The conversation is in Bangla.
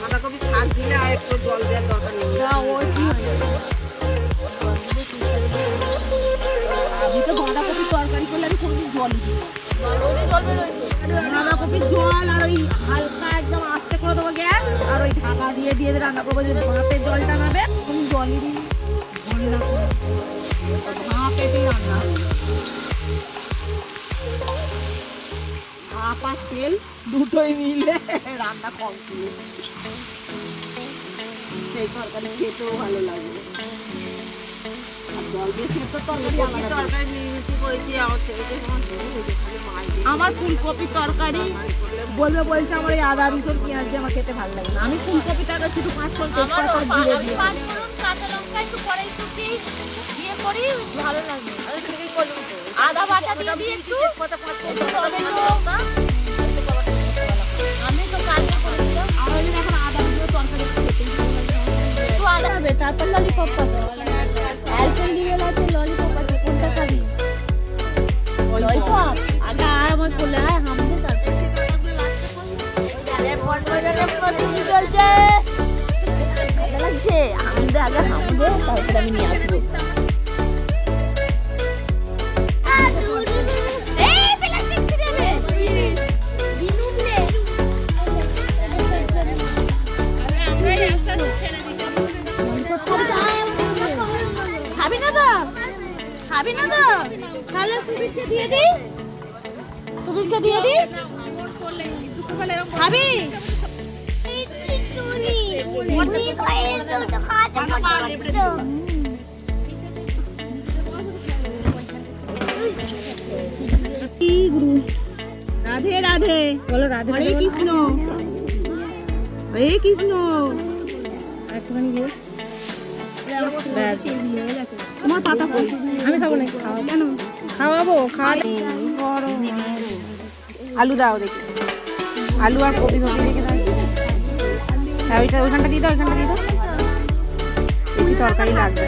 বাঁধাকপি শাক দিলে আর একটু জল দেওয়ার দরকার নেই। আমি তো বাঁধাকপি তরকারি করলে আমি কোনদিন জল দিই বাঁধাকপির জল আর ওই হালকা একদম আস্তে করে দেবো গ্যাস আর ওই ঢাকা দিয়ে দিয়ে রান্না করবো। যে ভাপের জলটা নাবে তুমি জলই দিই ভাপেতেই রান্না ভাপ আর তেল দুটোই মিলে রান্না কমপ্লিট। সেই তরকারি খেতেও ভালো লাগে। আমার ফুলকপির তরকারি বলবে বলছে আমার এই আদা রসুন পেঁয়াজ দিয়ে আমার খেতে ভালো লাগে না। আমি ফুলকপিটাকে শুধু 5 ফোড়ন কাঁচা লঙ্কা একটু কড়াই শুকিয়ে দিয়ে করি ভালো লাগে। আদা বাটা দিয়ে দিই একটু আমি তো কালকে করেছিলাম। আমার এখন আদা দিয়ে তরকারি একটু আদা হবে তারপর ললিপপ পাবো। অ্যালপেন্ডিবেল আছে ললিপপ আছে কোনটা খাবি? ললিপপ আগে আর আমার বলে আয় হামদে তারপর চলছে লাগছে হামদে আগে হামদে তারপর আমি নিয়ে আসবো। খাবি না তো তাহলে সুবিরকে দিয়ে দিই খাবি রাধে রাধে বলো রাধে হরে কৃষ্ণ হরে কৃষ্ণ একটুখানি গিয়ে তোমার পাতা কই? আমি খাবো না। খাওয়াবো কেন? খাওয়াবো খাওয়ালে আলু দাও দেখি আলু আর কপি ভাবি রেখে দাও। হ্যাঁ ওইখানটা দিয়ে দাও ওইখানটা দিয়ে দাও বেশি তরকারি লাগবে।